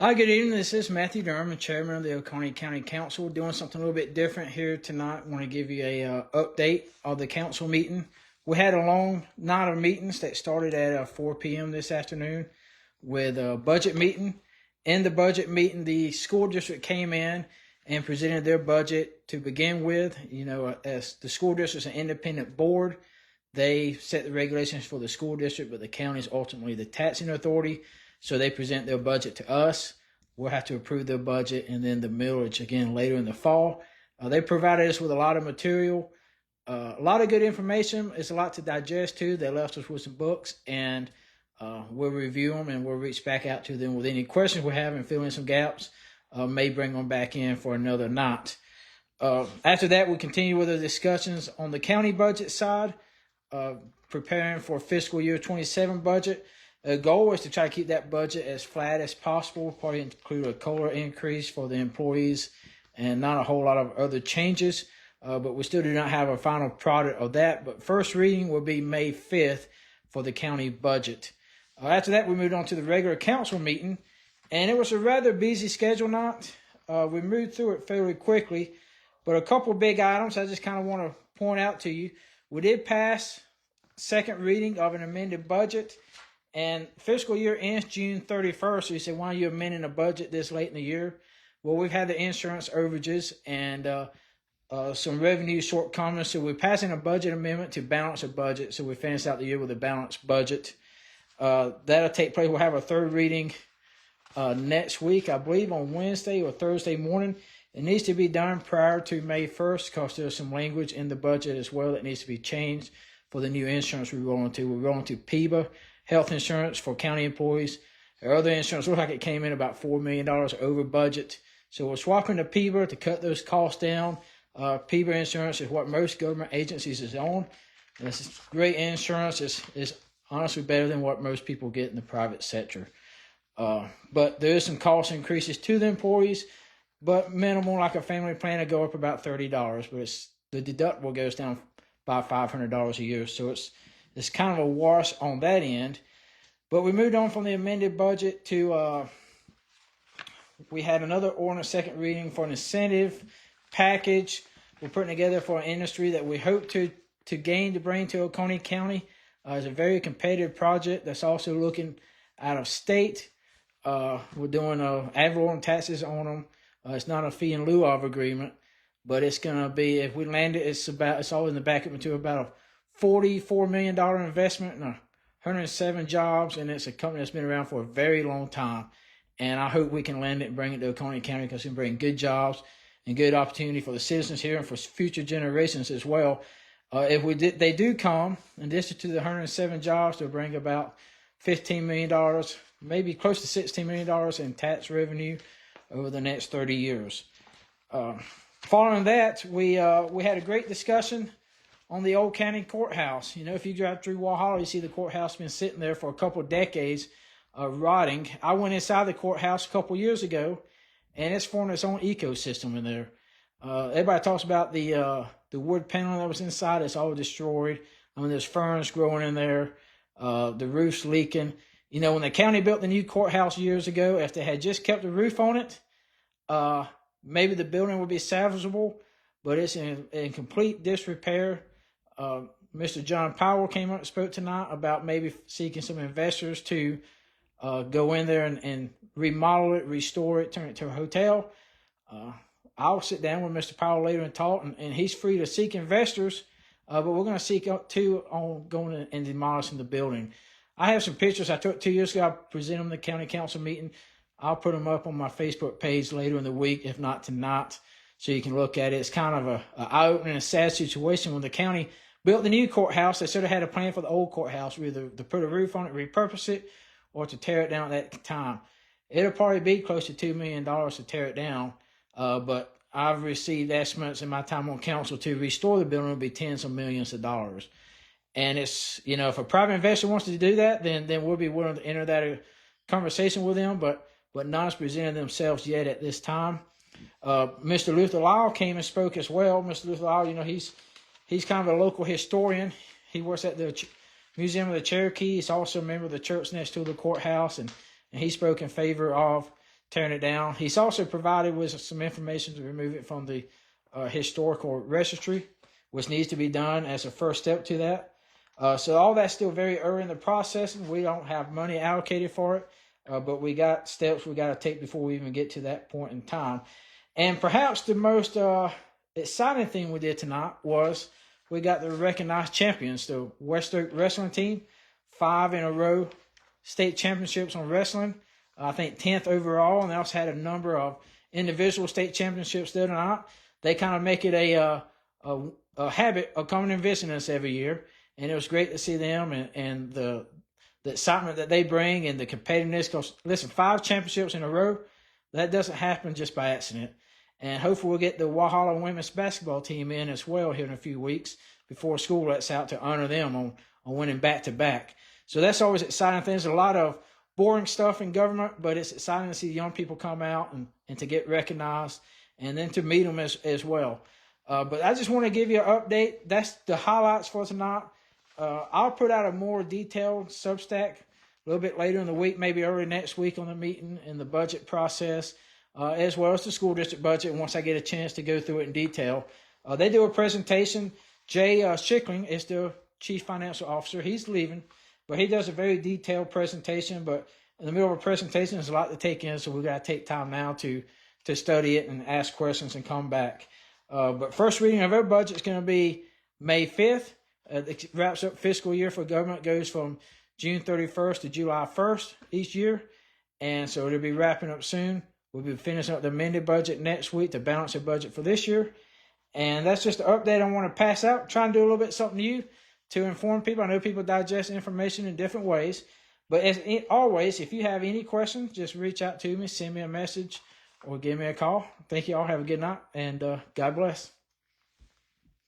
Hi, good evening. This is Matthew Durham, the chairman of the Oconee County Council. We're doing something a little bit different here tonight. I want to give you a update of the council meeting. We had a long night of meetings that started at 4 p.m. this afternoon with a budget meeting. In the budget meeting, the school district came in and presented their budget to begin with. You know, as the school district is an independent board, they set the regulations for the school district, but the county is ultimately the taxing authority. So they present their budget to us. We'll have to approve their budget, and then the millage again later in the fall. They provided us with a lot of material, a lot of good information. It's a lot to digest too. They left us with some books, and we'll review them and we'll reach back out to them with any questions we have and fill in some gaps. May bring them back in for another night. After that, we continue with the discussions on the county budget side, preparing for fiscal year 27 budget. The goal is to try to keep that budget as flat as possible, probably include a COLA increase for the employees and not a whole lot of other changes. But we still do not have a final product of that. But first reading will be May 5th for the county budget. After that, we moved on to the regular council meeting, and it was a rather busy schedule night. We moved through it fairly quickly, but a couple of big items I just kind of want to point out to you. We did pass second reading of an amended budget. And fiscal year ends June 31st. So you say, why are you amending a budget this late in the year? Well, we've had the insurance overages and some revenue shortcomings. So we're passing a budget amendment to balance a budget. So we finish out the year with a balanced budget. That'll take place. We'll have a third reading next week, I believe, on Wednesday or Thursday morning. It needs to be done prior to May 1st because there's some language in the budget as well that needs to be changed for the new insurance we're rolling to. We're rolling to PEBA. Health insurance for county employees. Our other insurance looks like it came in about $4 million over budget. So we're swapping to PEBA to cut those costs down. PEBA insurance is what most government agencies is on. And this is great insurance. It's honestly better than what most people get in the private sector. But there is some cost increases to the employees, but minimal, like a family plan to go up about $30. But the deductible goes down by $500 a year. So it's kind of a wash on that end. But we moved on from the amended budget to, we had another ordinance second reading for an incentive package we're putting together for an industry that we hope to gain to bring to Oconee County. It's a very competitive project that's also looking out of state. We're doing ad valorem taxes on them. It's not a fee in lieu of agreement, but it's going to be, if we land it, it's all in the backup material, about a $44 million investment and 107 jobs, and it's a company that's been around for a very long time. And I hope we can land it and bring it to Oconee County because it can bring good jobs and good opportunity for the citizens here and for future generations as well. If they do come, in addition to the 107 jobs, they'll bring about $15 million, maybe close to $16 million in tax revenue over the next 30 years. Following that, we had a great discussion on the old county courthouse. You know, if you drive through Walhalla, you see the courthouse been sitting there for a couple of decades, rotting. I went inside the courthouse a couple years ago, and it's formed its own ecosystem in there. Everybody talks about the wood paneling that was inside. It's all destroyed. I mean, there's ferns growing in there. The roof's leaking. You know, when the county built the new courthouse years ago, if they had just kept the roof on it, maybe the building would be salvageable, but it's in complete disrepair. Mr. John Powell came up and spoke tonight about maybe seeking some investors to go in there and remodel it, restore it, turn it to a hotel. I'll sit down with Mr. Powell later and talk, and he's free to seek investors, but we're going to seek up to on going and demolishing the building. I have some pictures I took 2 years ago. I presented them at the county council meeting. I'll put them up on my Facebook page later in the week, if not tonight, so you can look at it. It's kind of an eye-opening and sad situation. When the county built the new courthouse, they sort of had a plan for the old courthouse, either to put a roof on it, repurpose it, or to tear it down at that time. It'll probably be close to $2 million to tear it down, but I've received estimates in my time on council to restore the building will be tens of millions of dollars. And it's, you know, if a private investor wants to do that, then we'll be willing to enter that conversation with them, but none has presented themselves yet at this time. Mr. Luther Lyle came and spoke as well. Mr. Luther Lyle, you know, he's kind of a local historian. He works at the Museum of the Cherokee. He's also a member of the church next to the courthouse, and he spoke in favor of tearing it down. He's also provided with some information to remove it from the historical registry, which needs to be done as a first step to that. So all that's still very early in the process, and we don't have money allocated for it, but we got steps we got to take before we even get to that point in time. And perhaps the most exciting thing we did tonight was we got the recognized champions, the West Oak wrestling team, 5 in a row state championships on wrestling. I think 10th overall, and they also had a number of individual state championships the other night. They kind of make it a habit of coming and visiting us every year, and it was great to see them and the excitement that they bring and the competitiveness. Because listen, 5 championships in a row, that doesn't happen just by accident. And hopefully we'll get the Walhalla women's basketball team in as well here in a few weeks before school lets out to honor them on winning back-to-back. So that's always exciting things. A lot of boring stuff in government, but it's exciting to see young people come out and to get recognized and then to meet them as well. But I just want to give you an update. That's the highlights for tonight. I'll put out a more detailed Substack a little bit later in the week, maybe early next week on the meeting and the budget process, as well as the school district budget once I get a chance to go through it in detail. They do a presentation. Jay Schickling is the chief financial officer. He's leaving, but he does a very detailed presentation. But in the middle of a presentation, there's a lot to take in, so we've got to take time now to study it and ask questions and come back. But first reading of our budget is going to be May 5th. It wraps up fiscal year for government, goes from June 31st to July 1st each year. And so it'll be wrapping up soon. We'll be finishing up the amended budget next week to balance the budget for this year. And that's just an update I want to pass out. Try and do a little bit something new to inform people. I know people digest information in different ways. But as always, if you have any questions, just reach out to me, send me a message, or give me a call. Thank you all. Have a good night, and God bless.